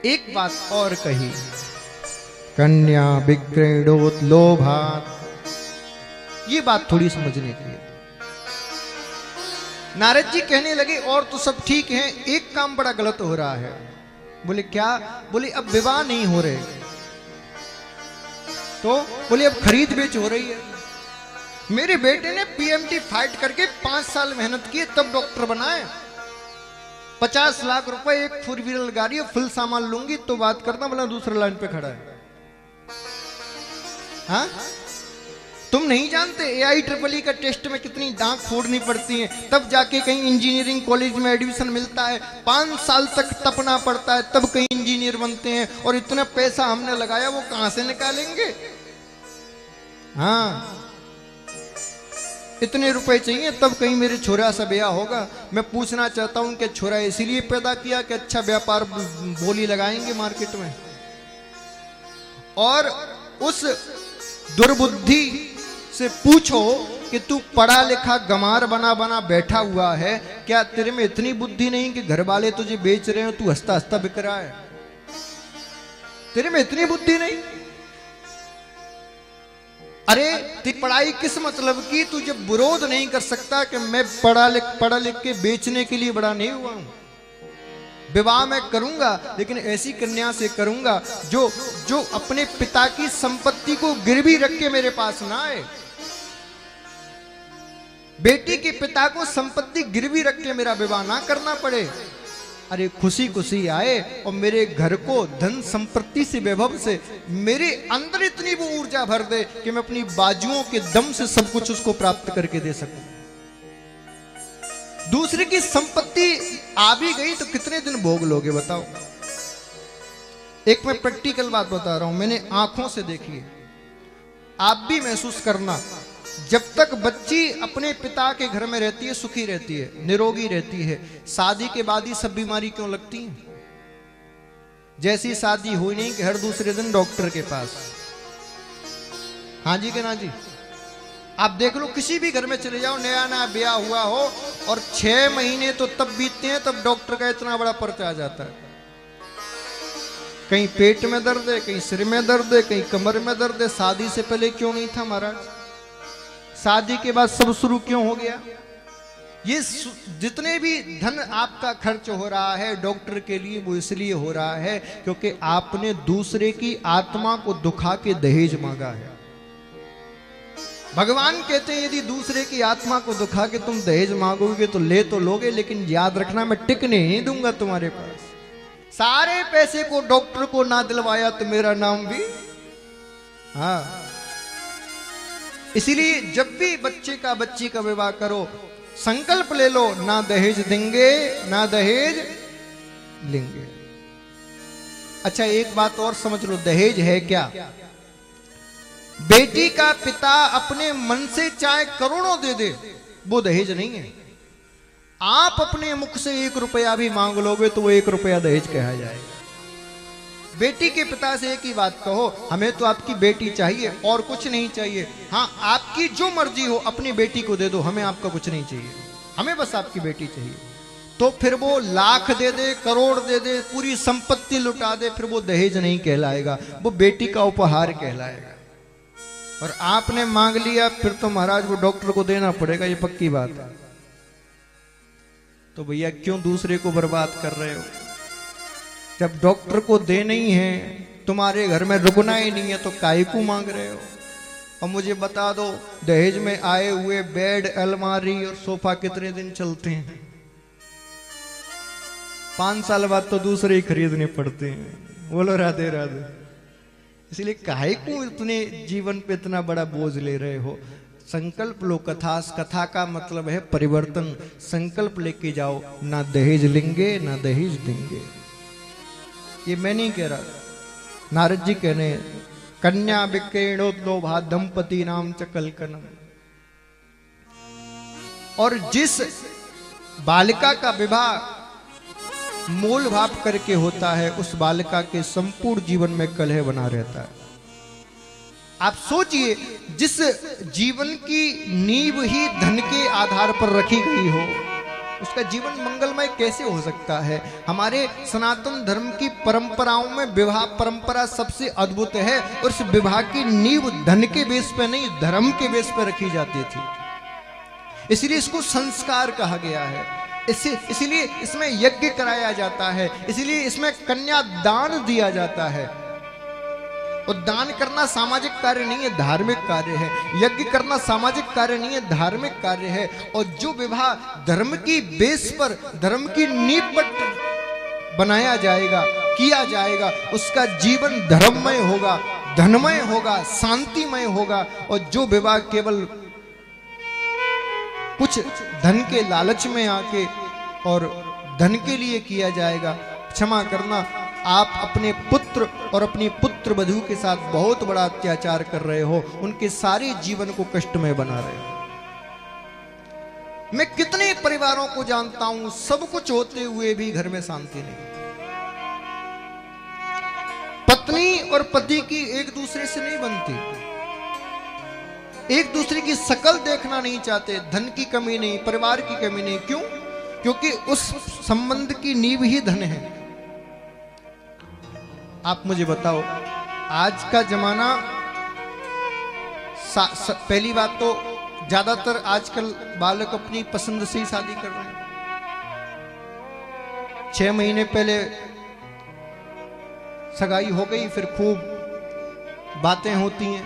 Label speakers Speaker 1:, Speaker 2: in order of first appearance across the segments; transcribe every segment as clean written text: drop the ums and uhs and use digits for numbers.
Speaker 1: एक बात और कही, कन्या विक्रीडोत लोभात, ये बात थोड़ी समझने की है। नारद जी कहने लगे और तो सब ठीक है, एक काम बड़ा गलत हो रहा है। बोले क्या? बोले अब विवाह नहीं हो रहे। तो बोले अब खरीद बेच हो रही है। मेरे बेटे ने पीएमटी फाइट करके 5 साल मेहनत की तब डॉक्टर बनाए। 50 लाख रुपए एक 4 व्हीलर गाड़ी और फुल सामान लूंगी तो बात करना, बोला दूसरे लाइन पे खड़ा है। हाँ, तुम नहीं जानते AIEEE का टेस्ट में कितनी डांक फोड़नी पड़ती है, तब जाके कहीं इंजीनियरिंग कॉलेज में एडमिशन मिलता है। 5 साल तक तपना पड़ता है तब कहीं इंजीनियर बनते हैं, और इतना पैसा हमने लगाया वो कहां से निकालेंगे? हाँ, इतने रुपए चाहिए तब कहीं मेरे छोरा सा ब्याह होगा। मैं पूछना चाहता हूं कि छोरा इसीलिए पैदा किया कि अच्छा व्यापार बोली लगाएंगे मार्केट में? और उस दुर्बुद्धि से पूछो कि तू पढ़ा लिखा गमार बना बना बैठा हुआ है, क्या तेरे में इतनी बुद्धि नहीं कि घर वाले तुझे बेच रहे हो, तू हंसता हंसता बिक रहा है? तेरे में इतनी बुद्धि नहीं? अरे तेरी पढ़ाई किस मतलब की? तू जब विरोध नहीं कर सकता कि मैं पढ़ा लिख के बेचने के लिए बड़ा नहीं हुआ हूं। विवाह मैं करूंगा लेकिन ऐसी कन्या से करूंगा जो अपने पिता की संपत्ति को गिरवी रख के मेरे पास ना आए। बेटी के पिता को संपत्ति गिरवी रख के मेरा विवाह ना करना पड़े। अरे खुशी खुशी आए और मेरे घर को धन संपत्ति से, वैभव से, मेरे अंदर इतनी वो ऊर्जा भर दे कि मैं अपनी बाजुओं के दम से सब कुछ उसको प्राप्त करके दे सकूं। दूसरे की संपत्ति आ भी गई तो कितने दिन भोग लोगे बताओ? एक मैं प्रैक्टिकल बात बता रहा हूं, मैंने आंखों से देखी है, आप भी महसूस करना। जब तक बच्ची अपने पिता के घर में रहती है सुखी रहती है, निरोगी रहती है। शादी के बाद ही सब बीमारी क्यों लगती है? जैसी शादी हुई नहीं कि हर दूसरे दिन डॉक्टर के पास। हाँ जी कि ना जी? आप देख लो, किसी भी घर में चले जाओ, नया नया ब्याह हुआ हो और 6 महीने तो तब बीतते हैं तब डॉक्टर का इतना बड़ा पर्चा आ जाता है। कहीं पेट में दर्द है, कहीं सिर में दर्द है, कहीं कमर में दर्द है। शादी से पहले क्यों नहीं था महाराज? शादी के बाद सब शुरू क्यों हो गया? ये जितने भी धन आपका खर्च हो रहा है डॉक्टर के लिए, वो इसलिए हो रहा है क्योंकि आपने दूसरे की आत्मा को दुखा के दहेज मांगा है। भगवान कहते हैं यदि दूसरे की आत्मा को दुखा के तुम दहेज मांगोगे तो ले तो लोगे, लेकिन याद रखना मैं टिकने नहीं दूंगा तुम्हारे पास। सारे पैसे को डॉक्टर को ना दिलवाया तो मेरा नाम भी। हाँ, इसीलिए जब भी बच्ची का विवाह करो संकल्प ले लो, ना दहेज देंगे ना दहेज लेंगे। अच्छा एक बात और समझ लो, दहेज है क्या? बेटी का पिता अपने मन से चाहे करोड़ों दे दे, वो दहेज नहीं है। आप अपने मुख से 1 रुपया भी मांग लोगे तो वो 1 रुपया दहेज कहा जाएगा। बेटी के पिता से एक ही बात कहो, हमें तो आपकी बेटी चाहिए और कुछ नहीं चाहिए। हाँ, आपकी जो मर्जी हो अपनी बेटी को दे दो, हमें आपका कुछ नहीं चाहिए, हमें बस आपकी बेटी चाहिए। तो फिर वो लाख दे दे, करोड़ दे दे, पूरी संपत्ति लुटा दे, फिर वो दहेज नहीं कहलाएगा, वो बेटी का उपहार कहलाएगा। और आपने मांग लिया फिर तो महाराज वो डॉक्टर को देना पड़ेगा, ये पक्की बात है। तो भैया क्यों दूसरे को बर्बाद कर रहे हो? जब डॉक्टर को देना ही है, तुम्हारे घर में रुकना ही नहीं है, तो काहे को मांग रहे हो? और मुझे बता दो, दहेज में आए हुए बेड, अलमारी और सोफा कितने दिन चलते हैं? 5 साल बाद तो दूसरे ही खरीदने पड़ते हैं। बोलो राधे राधे। इसलिए काहे को इतने जीवन पे इतना बड़ा बोझ ले रहे हो? संकल्प लो। कथा का मतलब है परिवर्तन। संकल्प लेके जाओ, ना दहेज लेंगे ना दहेज देंगे। ये मैं नहीं कह रहा, नारद जी कह रहे हैं, कन्या विक्रीणोद्लोभा दंपति नाम च कलकनम। और जिस बालिका का विवाह मूल भाव करके होता है, उस बालिका के संपूर्ण जीवन में कलह बना रहता है। आप सोचिए, जिस जीवन की नींव ही धन के आधार पर रखी गई हो, उसका जीवन मंगलमय कैसे हो सकता है? हमारे सनातन धर्म की परंपराओं में विवाह परंपरा सबसे अद्भुत है, और इस विवाह की नींव धन के बेस पे नहीं, धर्म के बेस पे रखी जाती थी। इसलिए इसको संस्कार कहा गया है। इसलिए इसमें यज्ञ कराया जाता है, इसलिए इसमें कन्या दान दिया जाता है। और दान करना सामाजिक कार्य नहीं है, धार्मिक कार्य है। यज्ञ करना सामाजिक कार्य नहीं है, धार्मिक कार्य है। और जो विवाह धर्म की बेस पर, धर्म की नींव पर बनाया जाएगा, किया जाएगा, उसका जीवन धर्ममय होगा, धनमय होगा, शांतिमय होगा। और जो विवाह केवल कुछ धन के लालच में आके और धन के लिए किया जाएगा, क्षमा करना, आप अपने पुत्र और अपनी पुत्र वधू के साथ बहुत बड़ा अत्याचार कर रहे हो, उनके सारे जीवन को कष्टमय बना रहे हो। मैं कितने परिवारों को जानता हूं, सब कुछ होते हुए भी घर में शांति नहीं। पत्नी और पति की एक दूसरे से नहीं बनती, एक दूसरे की शकल देखना नहीं चाहते। धन की कमी नहीं, परिवार की कमी नहीं। क्यों? क्योंकि उस संबंध की नींव ही धन है। आप मुझे बताओ, आज का जमाना, पहली बात तो ज्यादातर आजकल बालक अपनी पसंद से ही शादी कर रहे हैं। 6 महीने पहले सगाई हो गई, फिर खूब बातें होती हैं,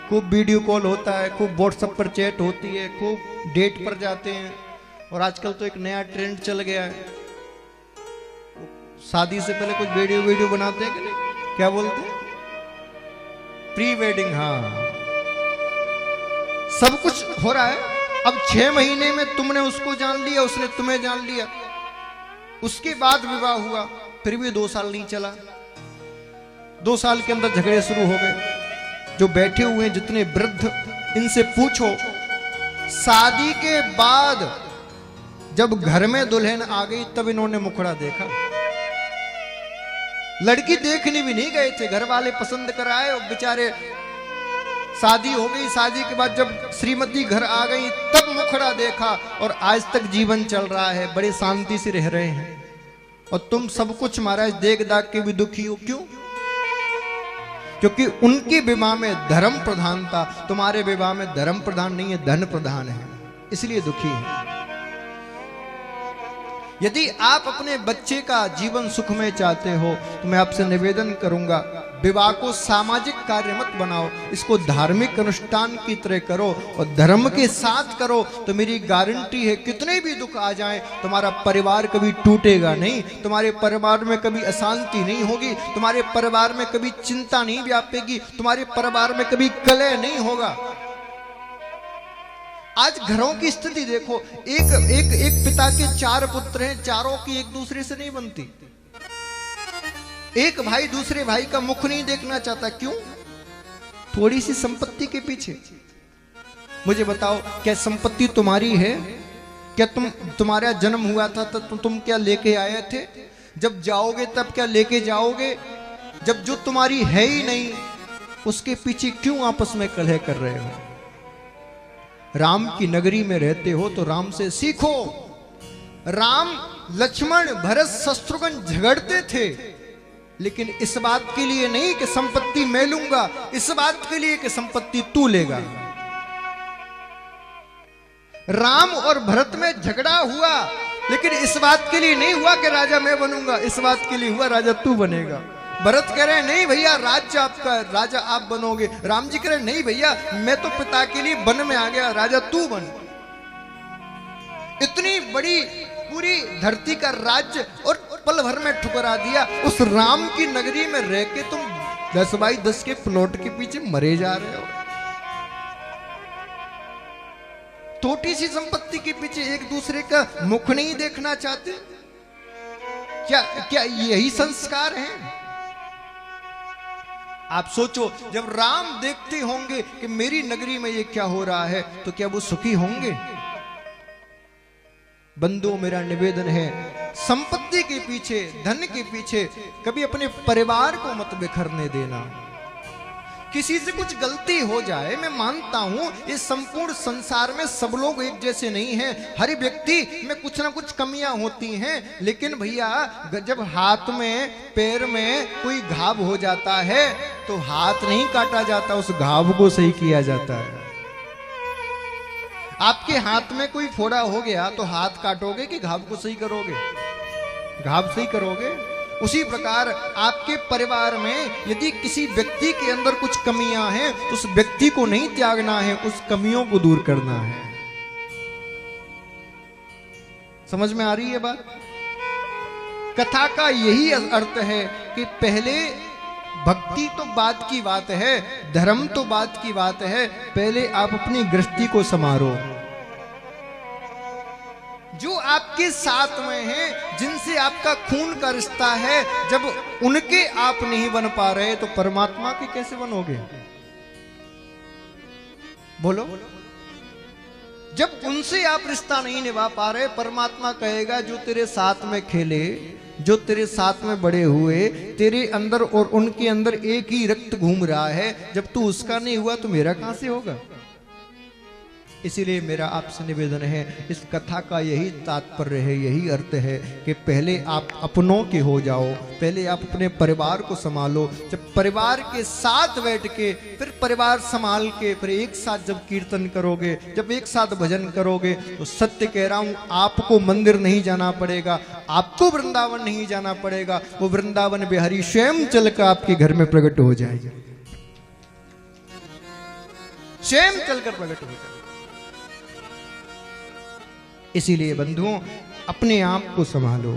Speaker 1: खूब वीडियो कॉल होता है, खूब व्हाट्सएप पर चैट होती है, खूब डेट पर जाते हैं। और आजकल तो एक नया ट्रेंड चल गया है, शादी से पहले कुछ वीडियो बनाते हैं कि नहीं, क्या बोलते हैं, प्री वेडिंग। हाँ, सब कुछ हो रहा है। अब 6 महीने में तुमने उसको जान लिया, उसने तुम्हें जान लिया, उसके बाद विवाह हुआ, फिर भी 2 साल नहीं चला, 2 साल के अंदर झगड़े शुरू हो गए। जो बैठे हुए हैं जितने वृद्ध, इनसे पूछो, शादी के बाद जब घर में दुल्हन आ गई तब इन्होंने मुखड़ा देखा। लड़की देखने भी नहीं गए थे, घर वाले पसंद कराए और बेचारे शादी हो गई। शादी के बाद जब श्रीमती घर आ गई तब मुखड़ा देखा, और आज तक जीवन चल रहा है, बड़े शांति से रह रहे हैं। और तुम सब कुछ महाराज देख दाख के भी दुखी हो। क्यों? क्योंकि उनके विवाह में धर्म प्रधान था, तुम्हारे विवाह में धर्म प्रधान नहीं है, धन प्रधान है, इसलिए दुखी है। यदि आप अपने बच्चे का जीवन सुखमय चाहते हो तो मैं आपसे निवेदन करूंगा, विवाह को सामाजिक कार्य मत बनाओ, इसको धार्मिक अनुष्ठान की तरह करो और धर्म के साथ करो। तो मेरी गारंटी है, कितने भी दुख आ जाएं, तुम्हारा परिवार कभी टूटेगा नहीं, तुम्हारे परिवार में कभी अशांति नहीं होगी, तुम्हारे परिवार में कभी चिंता नहीं व्यापेगी, तुम्हारे परिवार में कभी कलह नहीं होगा। आज घरों की स्थिति देखो, एक पिता के 4 पुत्र हैं, चारों की एक दूसरे से नहीं बनती। एक भाई दूसरे भाई का मुख नहीं देखना चाहता। क्यों? थोड़ी सी संपत्ति के पीछे। मुझे बताओ, क्या संपत्ति तुम्हारी है? क्या तुम्हारा जन्म हुआ था तो तुम क्या लेके आए थे? जब जाओगे तब क्या लेके जाओगे? जब जो तुम्हारी है ही नहीं, उसके पीछे क्यों आपस में कलह कर रहे हो? राम की नगरी में रहते हो तो राम से सीखो। राम, लक्ष्मण, भरत, शत्रुघ्न झगड़ते थे, लेकिन इस बात के लिए नहीं कि संपत्ति मैं लूंगा, इस बात के लिए कि संपत्ति तू लेगा। राम और भरत में झगड़ा हुआ, लेकिन इस बात के लिए नहीं हुआ कि राजा मैं बनूंगा, इस बात के लिए हुआ राजा तू बनेगा। भरत कह रहे हैं नहीं भैया, राज्य आपका, राजा आप बनोगे। राम जी कह रहे नहीं भैया, मैं तो पिता के लिए वन में आ गया, राजा तू बन। इतनी बड़ी पूरी धरती का राज्य और पल भर में ठुकरा दिया। उस राम की नगरी में रह के तुम 10x10 के प्लॉट के पीछे मरे जा रहे हो। छोटी सी संपत्ति के पीछे एक दूसरे का मुख नहीं देखना चाहते। क्या यही संस्कार है? आप सोचो, जब राम देखते होंगे कि मेरी नगरी में ये क्या हो रहा है, तो क्या वो सुखी होंगे? बंधुओं, मेरा निवेदन है, संपत्ति के पीछे, धन के पीछे कभी अपने परिवार को मत बिखरने देना। किसी से कुछ गलती हो जाए, मैं मानता हूं इस संपूर्ण संसार में सब लोग एक जैसे नहीं हैं, हर व्यक्ति में कुछ ना कुछ कमियां होती हैं। लेकिन भैया जब हाथ में पैर में कोई घाव हो जाता है तो हाथ नहीं काटा जाता, उस घाव को सही किया जाता है। आपके हाथ में कोई फोड़ा हो गया तो हाथ काटोगे कि घाव को सही करोगे? घाव सही करोगे। उसी प्रकार आपके परिवार में यदि किसी व्यक्ति के अंदर कुछ कमियां हैं तो उस व्यक्ति को नहीं त्यागना है, उस कमियों को दूर करना है। समझ में आ रही है बात? कथा का यही अर्थ है कि पहले भक्ति तो बाद की बात है, धर्म तो बाद की बात है, पहले आप अपनी गृहस्थी को संवारो। जो आपके साथ में हैं, जिनसे आपका खून का रिश्ता है, जब उनके आप नहीं बन पा रहे तो परमात्मा के कैसे बनोगे? बोलो। जब उनसे आप रिश्ता नहीं निभा पा रहे, परमात्मा कहेगा जो तेरे साथ में खेले, जो तेरे साथ में बड़े हुए, तेरे अंदर और उनके अंदर एक ही रक्त घूम रहा है, जब तू उसका नहीं हुआ तो मेरा कहां से होगा? इसीलिए मेरा आपसे निवेदन है, इस कथा का यही तात्पर्य है, यही अर्थ है कि पहले आप अपनों के हो जाओ, पहले आप अपने परिवार को संभालो। जब परिवार के साथ बैठ के फिर परिवार संभाल के फिर एक साथ जब कीर्तन करोगे, जब एक साथ भजन करोगे, तो सत्य कह रहा हूं आपको मंदिर नहीं जाना पड़ेगा, आपको वृंदावन नहीं जाना पड़ेगा, वो वृंदावन बिहारी स्वयं चलकर आपके घर में प्रकट हो जाएगा, स्वयं चलकर प्रकट हो जाएगा। इसीलिए बंधुओं अपने आप को संभालो।